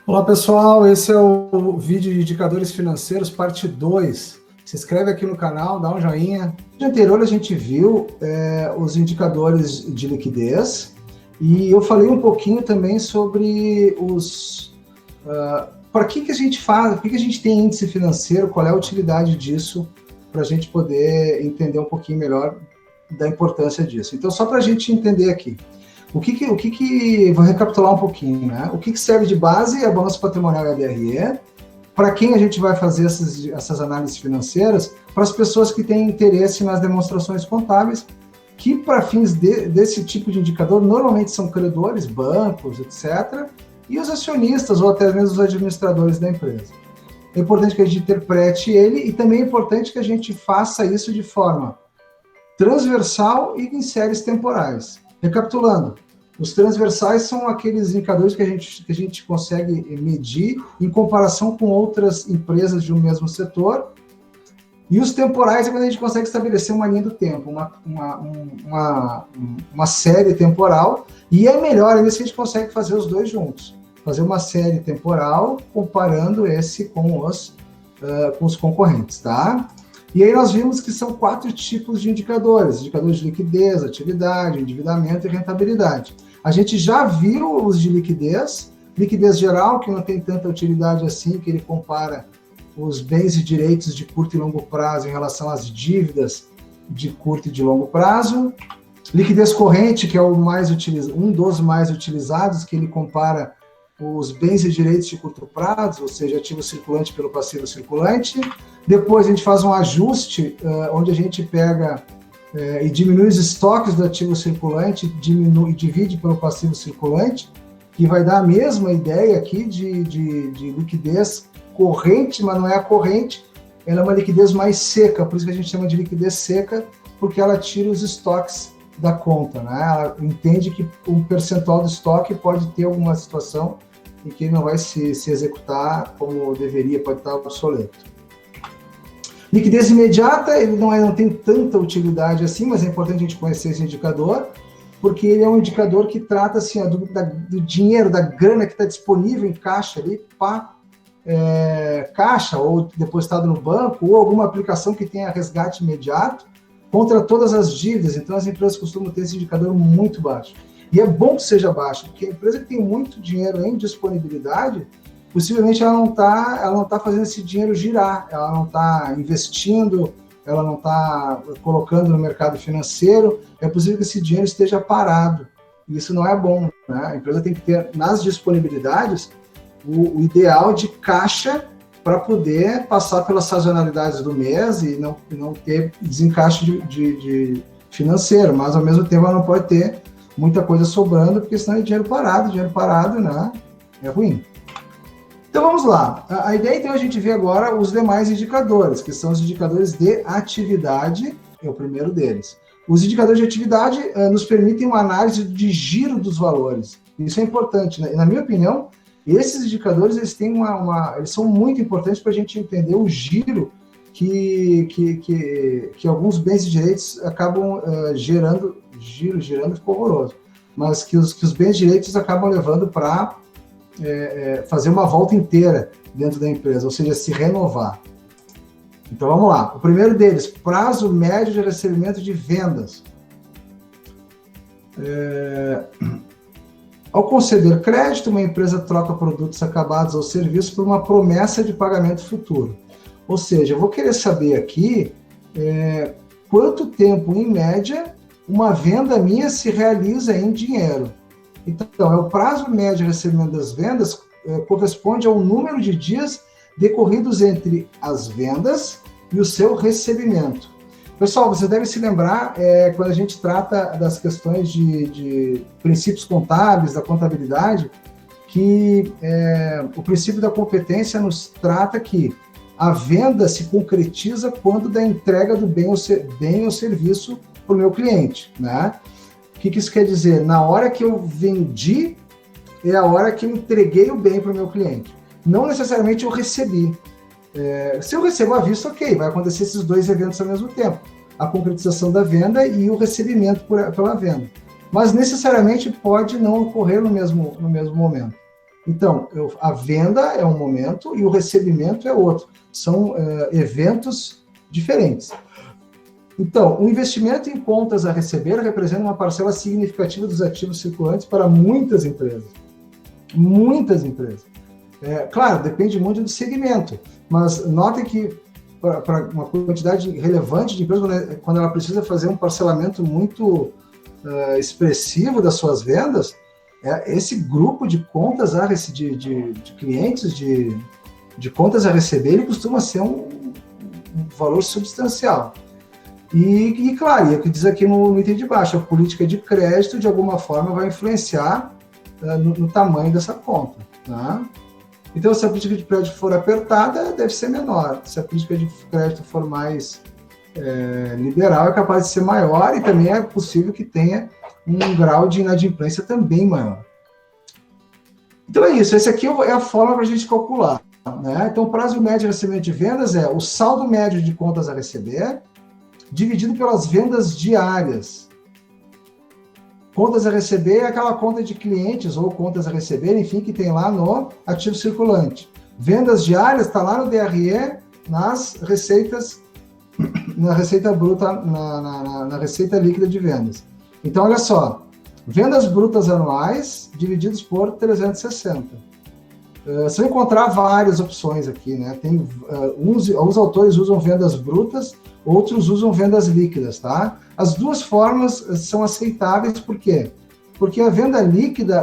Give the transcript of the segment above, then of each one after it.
Olá pessoal, esse é o vídeo de indicadores financeiros, parte 2. Se inscreve aqui no canal, dá um joinha. No vídeo anterior a gente viu os indicadores de liquidez e eu falei um pouquinho também sobre para que a gente faz, por que a gente tem índice financeiro, qual é a utilidade disso, para a gente poder entender um pouquinho melhor da importância disso. Então, só para a gente entender aqui. Vou recapitular um pouquinho, né? O que serve de base é a balança patrimonial e a DRE. Para quem a gente vai fazer essas análises financeiras? Para as pessoas que têm interesse nas demonstrações contábeis, que para fins desse tipo de indicador, normalmente são credores, bancos, etc., e os acionistas, ou até mesmo os administradores da empresa. É importante que a gente interprete ele e também é importante que a gente faça isso de forma transversal e em séries temporais. Recapitulando, os transversais são aqueles indicadores que a gente consegue medir em comparação com outras empresas de um mesmo setor, e os temporais é quando a gente consegue estabelecer uma linha do tempo, uma série temporal, e é melhor ainda se a gente consegue fazer os dois juntos, fazer uma série temporal comparando esse com os concorrentes, tá? E aí nós vimos que são 4 tipos de indicadores: indicadores de liquidez, atividade, endividamento e rentabilidade. A gente já viu os de liquidez geral, que não tem tanta utilidade assim, que ele compara os bens e direitos de curto e longo prazo em relação às dívidas de curto e de longo prazo. Liquidez corrente, que é um dos mais utilizados, que ele compara os bens e direitos de curto prazo, ou seja, ativo circulante pelo passivo circulante. Depois a gente faz um ajuste, onde a gente pega e diminui os estoques do ativo circulante, e divide pelo passivo circulante, que vai dar a mesma ideia aqui de liquidez corrente, mas não é a corrente, ela é uma liquidez mais seca, por isso que a gente chama de liquidez seca, porque ela tira os estoques da conta, né? Ela entende que um percentual do estoque pode ter alguma situação em que ele não vai se executar como deveria, pode estar obsoleto. Liquidez imediata, ele não tem tanta utilidade assim, mas é importante a gente conhecer esse indicador, porque ele é um indicador que trata assim, do dinheiro, da grana que está disponível em caixa ali, caixa ou depositado no banco, ou alguma aplicação que tenha resgate imediato, contra todas as dívidas. Então as empresas costumam ter esse indicador muito baixo. E é bom que seja baixo, porque a empresa que tem muito dinheiro em disponibilidade, possivelmente ela não tá fazendo esse dinheiro girar, ela não está investindo, ela não está colocando no mercado financeiro, é possível que esse dinheiro esteja parado. E isso não é bom, né? A empresa tem que ter nas disponibilidades o ideal de caixa para poder passar pelas sazonalidades do mês e não ter desencaixe de financeiro, mas ao mesmo tempo ela não pode ter muita coisa sobrando, porque senão é dinheiro parado, né? É ruim. Então vamos lá. A ideia então é a gente ver agora os demais indicadores, que são os indicadores de atividade, é o primeiro deles. Os indicadores de atividade nos permitem uma análise de giro dos valores. Isso é importante, né? E, na minha opinião, esses indicadores eles são muito importantes para a gente entender o giro que alguns bens e direitos acabam gerando. Girando ficou horroroso, mas que os bens e direitos acabam levando para fazer uma volta inteira dentro da empresa, ou seja, se renovar. Então vamos lá. O primeiro deles, prazo médio de recebimento de vendas. Ao conceder crédito, uma empresa troca produtos acabados ou serviços por uma promessa de pagamento futuro. Ou seja, eu vou querer saber aqui quanto tempo, em média, uma venda minha se realiza em dinheiro. Então, o prazo médio de recebimento das vendas corresponde ao número de dias decorridos entre as vendas e o seu recebimento. Pessoal, você deve se lembrar, quando a gente trata das questões de princípios contábeis, da contabilidade, que o princípio da competência nos trata que a venda se concretiza quando da entrega do bem ou serviço para o meu cliente, né? O que isso quer dizer? Na hora que eu vendi, é a hora que eu entreguei o bem para o meu cliente. Não necessariamente eu recebi. Se eu recebo à vista, ok, vai acontecer esses dois eventos ao mesmo tempo. A concretização da venda e o recebimento pela venda. Mas necessariamente pode não ocorrer no mesmo momento. Então, a venda é um momento e o recebimento é outro. São eventos diferentes. Então, o investimento em contas a receber representa uma parcela significativa dos ativos circulantes para muitas empresas. Muitas empresas. Claro, depende muito do segmento, mas notem que para uma quantidade relevante de empresas, quando ela precisa fazer um parcelamento muito expressivo das suas vendas, esse grupo de contas de clientes de contas a receber, ele costuma ser um valor substancial. E claro, é o que diz aqui no item de baixo, a política de crédito, de alguma forma, vai influenciar no tamanho dessa conta. Tá? Então, se a política de crédito for apertada, deve ser menor. Se a política de crédito for mais liberal, é capaz de ser maior, e também é possível que tenha um grau de inadimplência também maior. Então é isso, essa aqui é a forma para a gente calcular. Né? Então, o prazo médio de recebimento de vendas é o saldo médio de contas a receber, dividido pelas vendas diárias. Contas a receber é aquela conta de clientes ou contas a receber, enfim, que tem lá no ativo circulante. Vendas diárias está lá no DRE, nas receitas, na receita bruta, na receita líquida de vendas. Então, olha só, vendas brutas anuais divididos por 360. Você vai encontrar várias opções aqui, né? Tem, uns autores usam vendas brutas, outros usam vendas líquidas, tá? As duas formas são aceitáveis, por quê? Porque a venda líquida,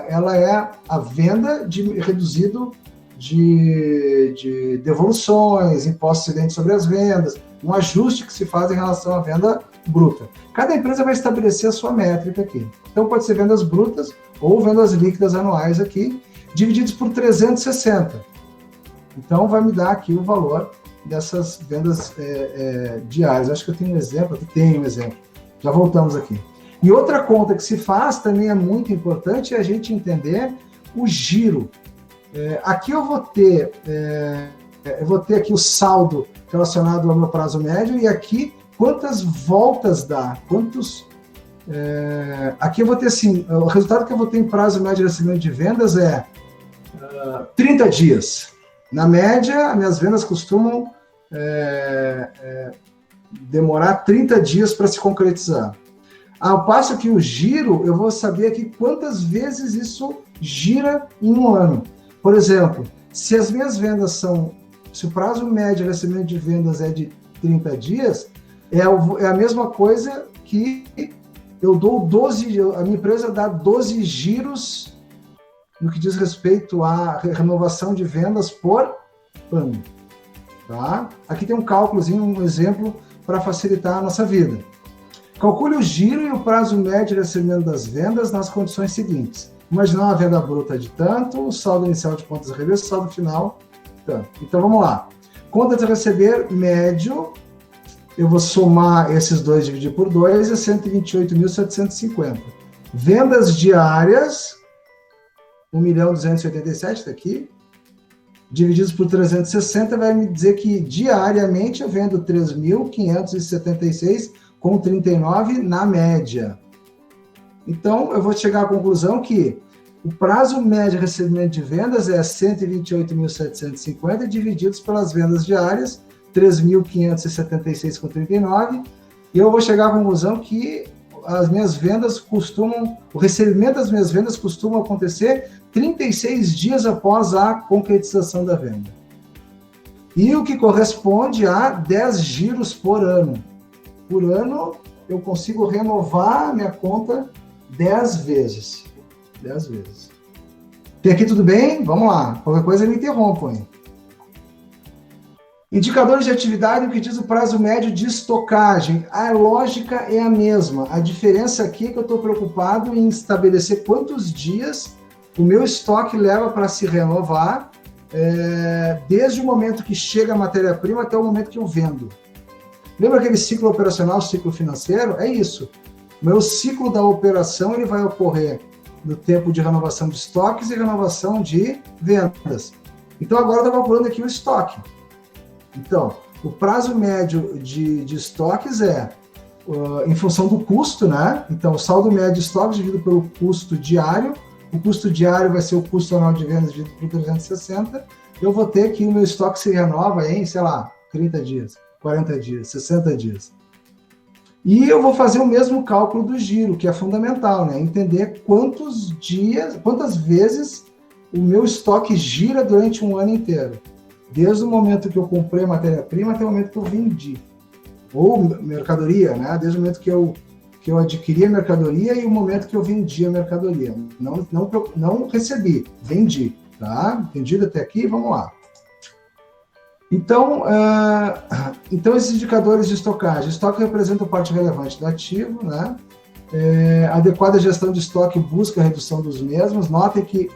ela é a venda reduzido de devoluções, impostos incidentes sobre as vendas, um ajuste que se faz em relação à venda bruta. Cada empresa vai estabelecer a sua métrica aqui. Então, pode ser vendas brutas ou vendas líquidas anuais aqui, divididos por 360. Então, vai me dar aqui o valor dessas vendas diárias. Acho que eu tenho um exemplo, aqui tem um exemplo. Já voltamos aqui. E outra conta que se faz, também é muito importante, é a gente entender o giro. Aqui eu vou ter aqui o saldo relacionado ao meu prazo médio, e aqui quantas voltas dá, aqui eu vou ter assim, o resultado que eu vou ter em prazo médio de recebimento de vendas é 30 dias. Na média, as minhas vendas costumam demorar 30 dias para se concretizar. Ao passo que o giro, eu vou saber aqui quantas vezes isso gira em um ano. Por exemplo, se as minhas vendas se o prazo médio de recebimento de vendas é de 30 dias, é a mesma coisa que eu dou 12, a minha empresa dá 12 giros no que diz respeito à renovação de vendas por ano. Tá? Aqui tem um cálculozinho, um exemplo para facilitar a nossa vida. Calcule o giro e o prazo médio de recebimento das vendas nas condições seguintes. Imaginar uma venda bruta de tanto, o saldo inicial de contas a receber, o saldo final, tanto. Então, vamos lá. Contas a receber médio, eu vou somar esses dois, dividir por 2, é 128.750. Vendas diárias, 1.287, está aqui, divididos por 360, vai me dizer que diariamente eu vendo 3.576,39 na média. Então, eu vou chegar à conclusão que o prazo médio de recebimento de vendas é 128.750 divididos pelas vendas diárias, 3.576,39, e eu vou chegar à conclusão que as minhas vendas o recebimento das minhas vendas costuma acontecer 36 dias após a concretização da venda. E o que corresponde a 10 giros por ano. Por ano, eu consigo renovar a minha conta 10 vezes. 10 vezes. Tem aqui tudo bem? Vamos lá. Qualquer coisa me interrompam aí. Indicadores de atividade, o que diz o prazo médio de estocagem. A lógica é a mesma. A diferença aqui é que eu estou preocupado em estabelecer quantos dias o meu estoque leva para se renovar, desde o momento que chega a matéria-prima até o momento que eu vendo. Lembra aquele ciclo operacional, ciclo financeiro? É isso. O meu ciclo da operação ele vai ocorrer no tempo de renovação de estoques e renovação de vendas. Então, agora eu estou calculando aqui o estoque. Então, o prazo médio de estoques em função do custo, né? Então, o saldo médio de estoques dividido pelo custo diário, o custo diário vai ser o custo anual de vendas dividido por 360, eu vou ter que o meu estoque se renova em, sei lá, 30 dias, 40 dias, 60 dias. E eu vou fazer o mesmo cálculo do giro, que é fundamental, né? Entender quantas vezes o meu estoque gira durante um ano inteiro. Desde o momento que eu comprei a matéria-prima até o momento que eu vendi. Ou mercadoria, né? Desde o momento que eu adquiri a mercadoria e o momento que eu vendi a mercadoria. Não recebi, vendi, tá? Vendido até aqui, vamos lá. Então, esses indicadores de estocagem. Estoque representa parte relevante do ativo, né? Adequada gestão de estoque busca a redução dos mesmos. Notem que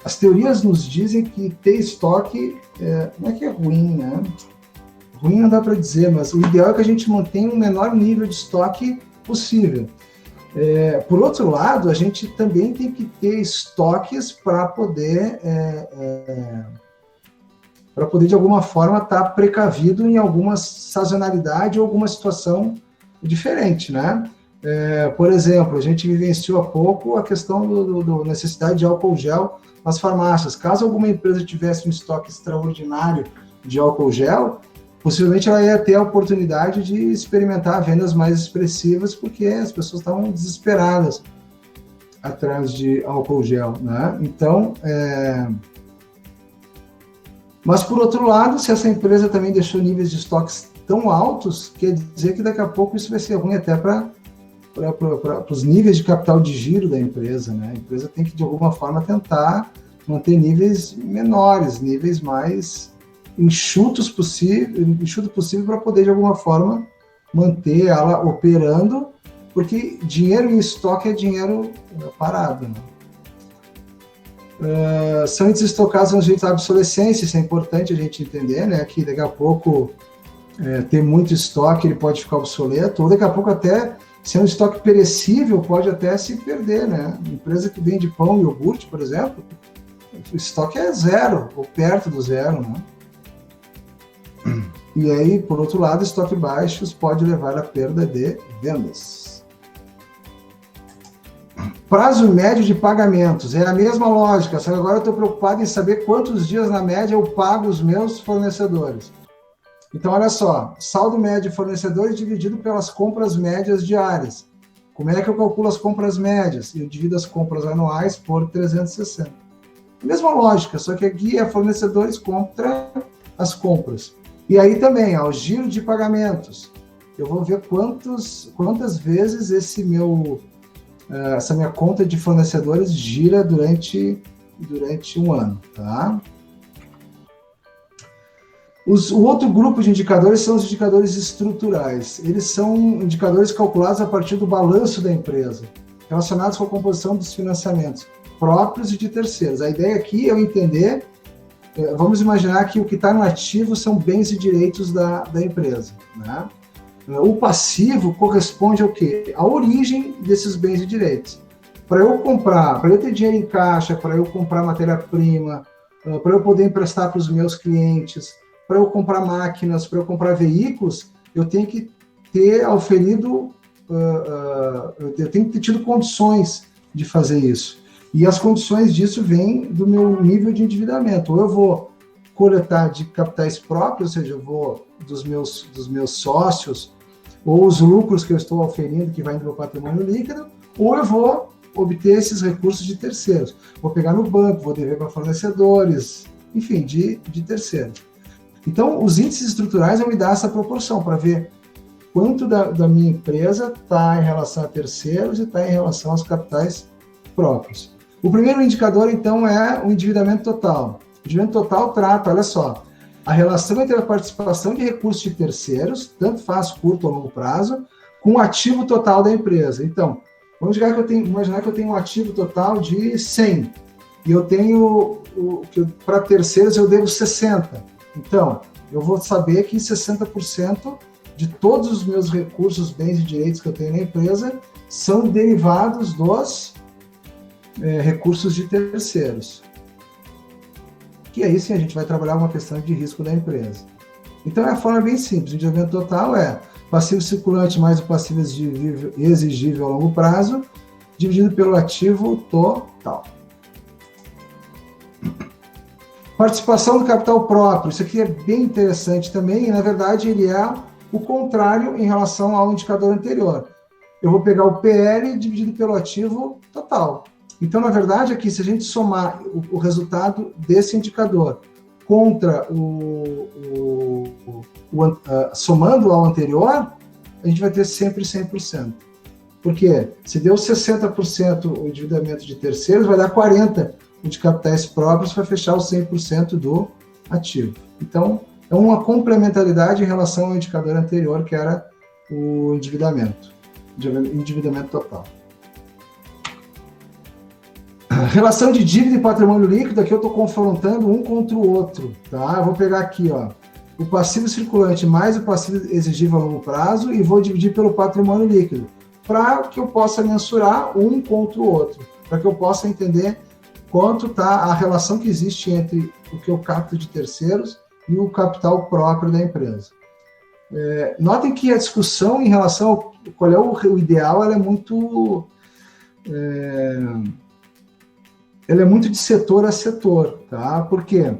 as teorias nos dizem que ter estoque não é que é ruim, né? Ruim não dá para dizer, mas o ideal é que a gente mantenha um menor nível de estoque possível. Por outro lado, a gente também tem que ter estoques para poder de alguma forma estar precavido em alguma sazonalidade ou alguma situação diferente, né? Por exemplo, a gente vivenciou há pouco a questão da necessidade de álcool gel nas farmácias. Caso alguma empresa tivesse um estoque extraordinário de álcool gel, possivelmente ela ia ter a oportunidade de experimentar vendas mais expressivas, porque as pessoas estavam desesperadas atrás de álcool gel, né? Então, mas, por outro lado, se essa empresa também deixou níveis de estoques tão altos, quer dizer que daqui a pouco isso vai ser ruim até para os níveis de capital de giro da empresa, né? A empresa tem que, de alguma forma, tentar manter níveis menores, níveis mais enxuto possível para poder, de alguma forma, manter ela operando, porque dinheiro em estoque é dinheiro parado, né? São índices estocados no jeito da obsolescência, isso é importante a gente entender, né? Que daqui a pouco ter muito estoque, ele pode ficar obsoleto, ou daqui a pouco até, se é um estoque perecível, pode até se perder, né? Empresa que vende pão e iogurte, por exemplo, o estoque é zero, ou perto do zero, né? E aí, por outro lado, estoque baixos pode levar à perda de vendas. Prazo médio de pagamentos, é a mesma lógica, só que agora eu estou preocupado em saber quantos dias, na média, eu pago os meus fornecedores. Então, olha só, saldo médio de fornecedores dividido pelas compras médias diárias. Como é que eu calculo as compras médias? Eu divido as compras anuais por 360. Mesma lógica, só que aqui é fornecedores contra as compras. E aí também, o giro de pagamentos. Eu vou ver quantas vezes essa minha conta de fornecedores gira durante um ano, tá? O outro grupo de indicadores são os indicadores estruturais. Eles são indicadores calculados a partir do balanço da empresa, relacionados com a composição dos financiamentos próprios e de terceiros. A ideia aqui é eu entender, vamos imaginar que o que está no ativo são bens e direitos da empresa, né? O passivo corresponde ao quê? À origem desses bens e direitos. Para eu comprar, para eu ter dinheiro em caixa, para eu comprar matéria-prima, para eu poder emprestar para os meus clientes, para eu comprar máquinas, para eu comprar veículos, eu tenho que ter auferido, eu tenho que ter tido condições de fazer isso. E as condições disso vêm do meu nível de endividamento. Ou eu vou coletar de capitais próprios, ou seja, eu vou dos meus sócios, ou os lucros que eu estou auferindo, que vai do meu patrimônio líquido, ou eu vou obter esses recursos de terceiros. Vou pegar no banco, vou dever para fornecedores, enfim, de terceiros. Então, os índices estruturais vão me dar essa proporção para ver quanto da minha empresa está em relação a terceiros e está em relação aos capitais próprios. O primeiro indicador, então, é o endividamento total. O endividamento total trata, olha só, a relação entre a participação de recursos de terceiros, tanto faz curto ou longo prazo, com o ativo total da empresa. Então, vamos imaginar que eu tenho um ativo total de 100, e eu tenho, para terceiros, eu devo 60. Então, eu vou saber que 60% de todos os meus recursos, bens e direitos que eu tenho na empresa são derivados dos recursos de terceiros. Que aí sim a gente vai trabalhar uma questão de risco da empresa. Então, é a forma bem simples. O endividamento total é passivo circulante mais o passivo exigível a longo prazo, dividido pelo ativo total. Participação do capital próprio, isso aqui é bem interessante também, e na verdade ele é o contrário em relação ao indicador anterior. Eu vou pegar o PL dividido pelo ativo total. Então, na verdade, aqui, se a gente somar o resultado desse indicador contra somando ao anterior, a gente vai ter sempre 100%. Por quê? Se deu 60% o endividamento de terceiros, vai dar 40% de capitais próprios para fechar os 100% do ativo. Então, é uma complementaridade em relação ao indicador anterior, que era o endividamento total. Relação de dívida e patrimônio líquido, aqui eu estou confrontando um contra o outro, tá? Eu vou pegar aqui, ó, o passivo circulante mais o passivo exigível a longo prazo e vou dividir pelo patrimônio líquido, para que eu possa mensurar um contra o outro, para que eu possa entender quanto está a relação que existe entre o que eu capto de terceiros e o capital próprio da empresa. Notem que a discussão em relação ao qual é o ideal, ela é muito de setor a setor, tá? Por quê?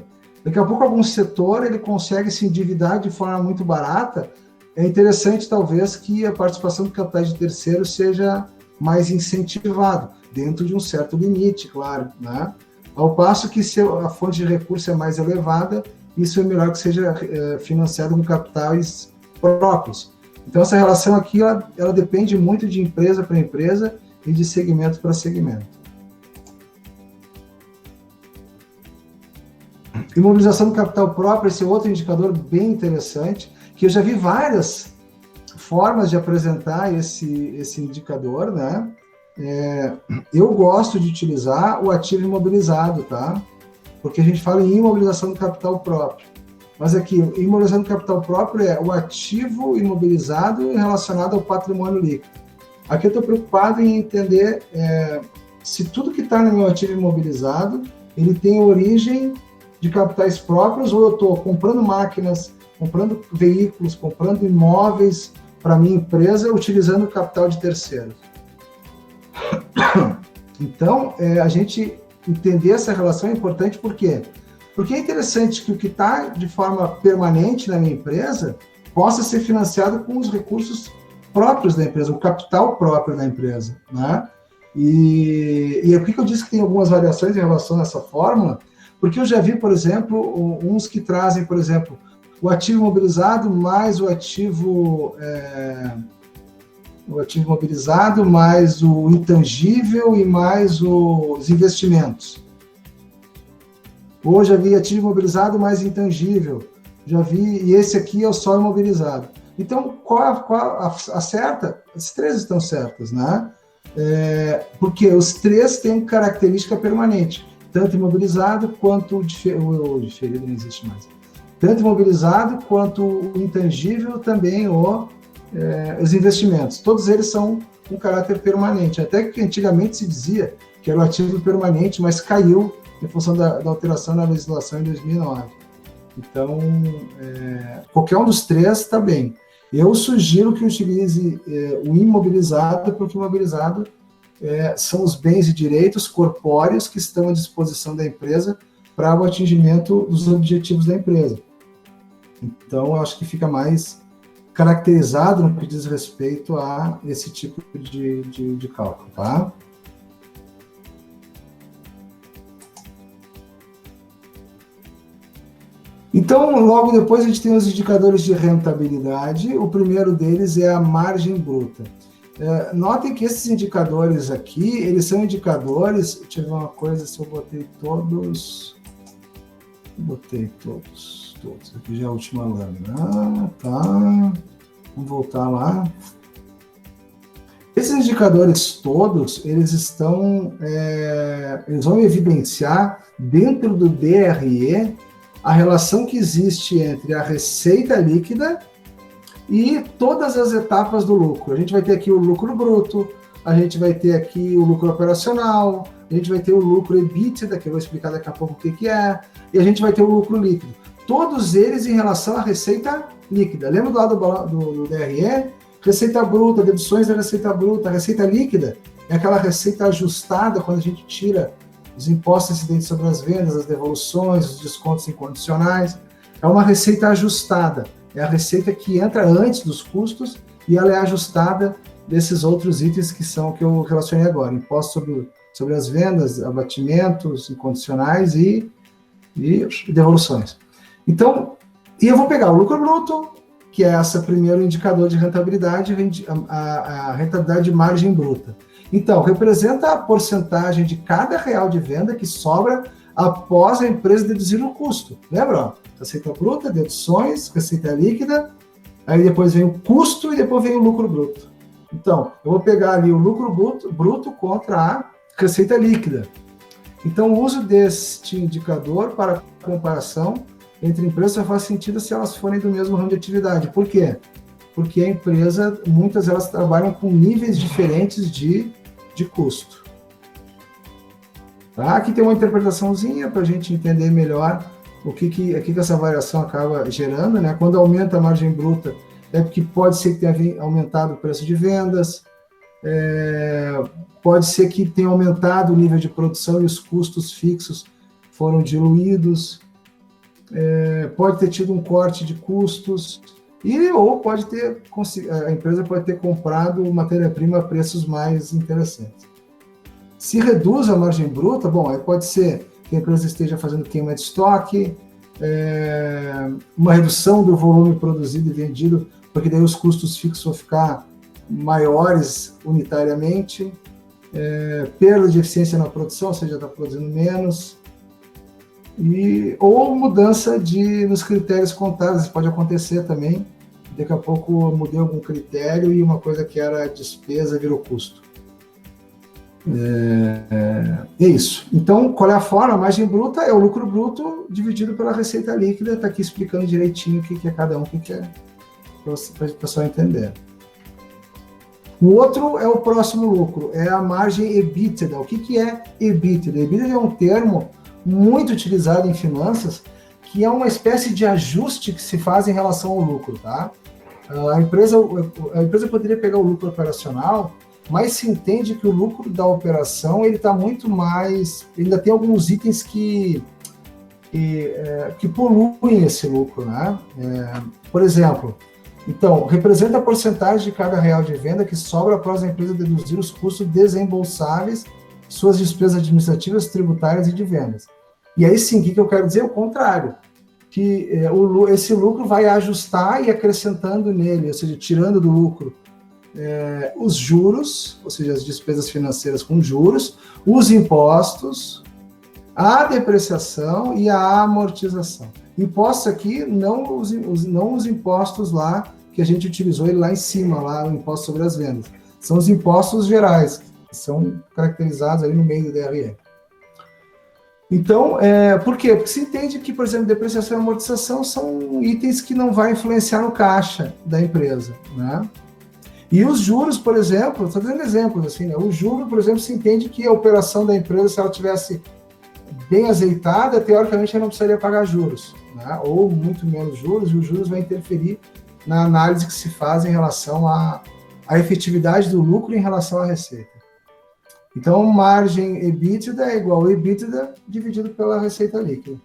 Daqui a pouco algum setor ele consegue se endividar de forma muito barata. É interessante, talvez, que a participação do capital de terceiros seja mais incentivado, dentro de um certo limite, claro, né? Ao passo que se a fonte de recurso é mais elevada, isso é melhor que seja financiado com capitais próprios. Então, essa relação aqui, ela depende muito de empresa para empresa e de segmento para segmento. Imobilização do capital próprio, esse é outro indicador bem interessante, que eu já vi várias formas de apresentar esse indicador, né? Eu gosto de utilizar o ativo imobilizado, tá? Porque a gente fala em imobilização do capital próprio. Mas aqui, imobilização do capital próprio é o ativo imobilizado relacionado ao patrimônio líquido. Aqui eu estou preocupado em entender se tudo que está no meu ativo imobilizado, ele tem origem de capitais próprios, ou eu estou comprando máquinas, comprando veículos, comprando imóveis para minha empresa, utilizando o capital de terceiros. Então, a gente entender essa relação é importante, por quê? Porque é interessante que o que está de forma permanente na minha empresa possa ser financiado com os recursos próprios da empresa, o capital próprio da empresa, né? E é por que eu disse que tem algumas variações em relação a essa fórmula, porque eu já vi, por exemplo, uns que trazem, por exemplo, o ativo imobilizado mais o ativo imobilizado mais o intangível e mais os investimentos. Ou já vi ativo imobilizado mais intangível, já vi, e esse aqui é o só imobilizado. Então, qual acerta? As três estão certas, né? Porque os três têm característica permanente, tanto imobilizado quanto o diferido, não existe mais. Tanto imobilizado quanto o intangível, também os investimentos. Todos eles são com caráter permanente. Até que antigamente se dizia que era o ativo permanente, mas caiu em função da alteração na legislação em 2009. Então, qualquer um dos três está bem. Eu sugiro que utilize o imobilizado, porque o imobilizado são os bens e direitos corpóreos que estão à disposição da empresa para o atingimento dos objetivos da empresa. Então, eu acho que fica mais caracterizado no que diz respeito a esse tipo de cálculo, tá? Então, logo depois a gente tem os indicadores de rentabilidade. O primeiro deles é a margem bruta. Notem que esses indicadores aqui, eles são indicadores... Deixa eu ver uma coisa, se eu botei todos... Botei todos. Aqui já é a última lâmina. Tá. Vamos voltar lá. Esses indicadores todos, eles vão evidenciar dentro do DRE a relação que existe entre a receita líquida e todas as etapas do lucro. A gente vai ter aqui o lucro bruto, a gente vai ter aqui o lucro operacional, a gente vai ter o lucro EBITDA, que eu vou explicar daqui a pouco o que é, e a gente vai ter o lucro líquido. Todos eles em relação à receita líquida. Lembra do lado do DRE? Receita bruta, deduções da receita bruta, receita líquida. é aquela receita ajustada quando a gente tira os impostos incidentes sobre as vendas, as devoluções, os descontos incondicionais. É uma receita ajustada, é a receita que entra antes dos custos e ela é ajustada desses outros itens que eu relacionei agora, impostos sobre as vendas, abatimentos incondicionais e devoluções. Então, e eu vou pegar o lucro bruto, que é esse primeiro indicador de rentabilidade, a rentabilidade de margem bruta. Então, representa a porcentagem de cada real de venda que sobra após a empresa deduzir o custo. Lembra? Receita bruta, deduções, receita líquida, aí depois vem o custo e depois vem o lucro bruto. Então, eu vou pegar ali o lucro bruto contra a receita líquida. Então, o uso deste indicador para comparação entre empresas só faz sentido se elas forem do mesmo ramo de atividade. Por quê? Porque a empresa, muitas delas trabalham com níveis diferentes de custo. Tá? Aqui tem uma interpretaçãozinha para a gente entender melhor o que essa variação acaba gerando, né? Quando aumenta a margem bruta, é porque pode ser que tenha aumentado o preço de vendas, pode ser que tenha aumentado o nível de produção e os custos fixos foram diluídos, pode ter tido um corte de custos, ou a empresa pode ter comprado matéria-prima a preços mais interessantes. Se reduz a margem bruta, bom, aí pode ser que a empresa esteja fazendo queima de estoque, uma redução do volume produzido e vendido, porque daí os custos fixos vão ficar maiores unitariamente, perda de eficiência na produção, ou seja, está produzindo menos, ou mudança nos critérios contábeis, pode acontecer também, daqui a pouco eu mudei algum critério e uma coisa que era despesa virou custo. É isso. Então, qual é a forma? A margem bruta é o lucro bruto dividido pela receita líquida, está aqui explicando direitinho o que é cada um, o que é, para o pessoal entender. O outro é o próximo lucro, é a margem EBITDA. O que é EBITDA? EBITDA é um termo muito utilizado em finanças, que é uma espécie de ajuste que se faz em relação ao lucro, tá? A empresa poderia pegar o lucro operacional, mas se entende que o lucro da operação ele está muito mais, ainda tem alguns itens que poluem esse lucro, né? Por exemplo, então, representa a porcentagem de cada real de venda que sobra após a empresa deduzir os custos desembolsáveis, suas despesas administrativas, tributárias e de vendas. E aí sim, o que eu quero dizer? O contrário, que esse lucro vai ajustar e acrescentando nele, ou seja, tirando do lucro os juros, ou seja, as despesas financeiras com juros, os impostos, a depreciação e a amortização. Impostos aqui, não os impostos lá que a gente utilizou ele lá em cima, lá o imposto sobre as vendas. São os impostos gerais, que são caracterizados ali no meio do DRE. Então, por quê? Porque se entende que, por exemplo, depreciação e amortização são itens que não vão influenciar no caixa da empresa, né? E os juros, por exemplo, estou dando exemplos assim, né? O juro, por exemplo, se entende que a operação da empresa, se ela tivesse bem azeitada, teoricamente ela não precisaria pagar juros, né? Ou muito menos juros, e os juros vão interferir na análise que se faz em relação à efetividade do lucro em relação à receita. Então, margem EBITDA é igual a EBITDA dividido pela receita líquida.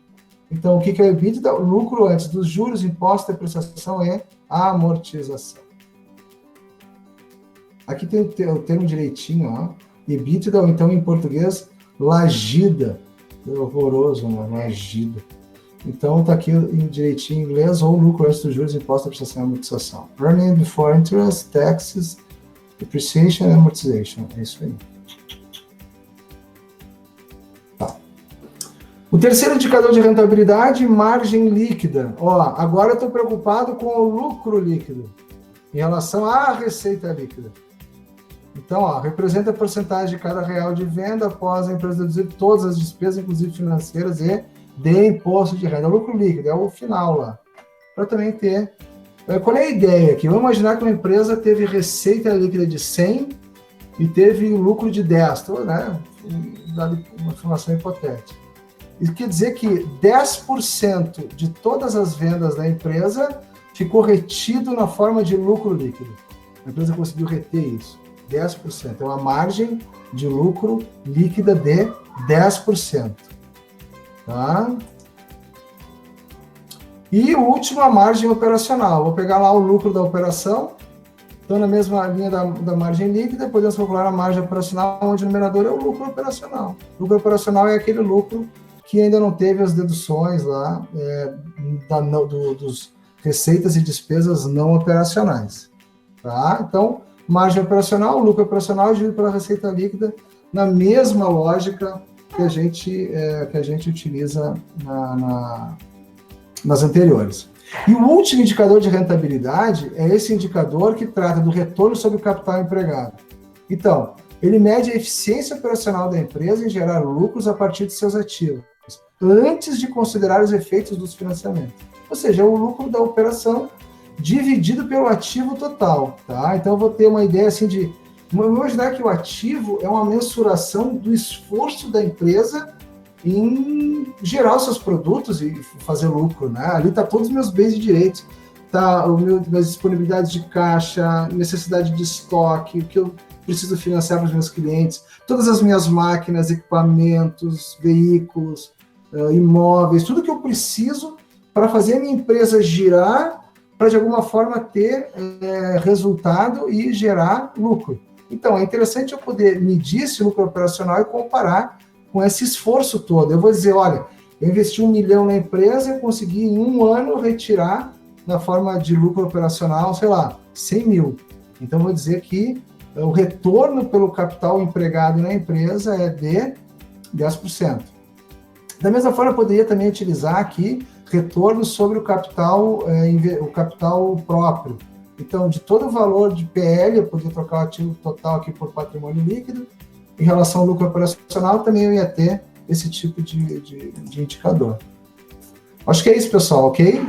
Então, o que é EBITDA? O lucro antes dos juros, imposto, depreciação e amortização. Aqui tem o termo direitinho, ó. EBITDA, ou então em português, lagida. É horroroso, né? Lagida. Então, está aqui direitinho em inglês, ou lucro antes dos juros, imposto, depreciação e amortização. Earning before interest, taxes, depreciation and amortization. É isso aí. Tá. O terceiro indicador de rentabilidade, margem líquida. Ó, agora eu estou preocupado com o lucro líquido em relação à receita líquida. Então, ó, representa a porcentagem de cada real de venda após a empresa deduzir todas as despesas, inclusive financeiras e de imposto de renda. O lucro líquido é o final lá. Para também ter... Qual é a ideia aqui? Vamos imaginar que uma empresa teve receita líquida de 100 e teve lucro de 10, né? Dado uma informação hipotética. Isso quer dizer que 10% de todas as vendas da empresa ficou retido na forma de lucro líquido. A empresa conseguiu reter isso. 10%. É uma margem de lucro líquida de 10%. Tá? E o último, a margem operacional. Vou pegar lá o lucro da operação. Então, na mesma linha da margem líquida, podemos calcular a margem operacional, onde o numerador é o lucro operacional. O lucro operacional é aquele lucro que ainda não teve as deduções lá dos receitas e despesas não operacionais. Tá? Então, margem operacional, lucro operacional dividido pela receita líquida, na mesma lógica que a gente utiliza nas anteriores. E o último indicador de rentabilidade é esse indicador que trata do retorno sobre o capital empregado. Então, ele mede a eficiência operacional da empresa em gerar lucros a partir de seus ativos, antes de considerar os efeitos dos financiamentos. Ou seja, é o lucro da operação dividido pelo ativo total. Tá? Então, eu vou ter uma ideia assim de... Vamos imaginar que o ativo é uma mensuração do esforço da empresa em gerar os seus produtos e fazer lucro, né? Ali está todos os meus bens e direitos, tá minhas disponibilidades de caixa, necessidade de estoque, o que eu preciso financiar para os meus clientes, todas as minhas máquinas, equipamentos, veículos, imóveis, tudo que eu preciso para fazer a minha empresa girar, para de alguma forma ter resultado e gerar lucro. Então, é interessante eu poder medir esse lucro operacional e comparar com esse esforço todo. Eu vou dizer, olha, eu investi 1 milhão na empresa e consegui em um ano retirar, na forma de lucro operacional, sei lá, 100 mil. Então, eu vou dizer que o retorno pelo capital empregado na empresa é de 10%. Da mesma forma, eu poderia também utilizar aqui retorno sobre o capital próprio. Então, de todo o valor de PL, eu poderia trocar o ativo total aqui por patrimônio líquido. Em relação ao lucro operacional, também eu ia ter esse tipo de indicador. Acho que é isso, pessoal, ok?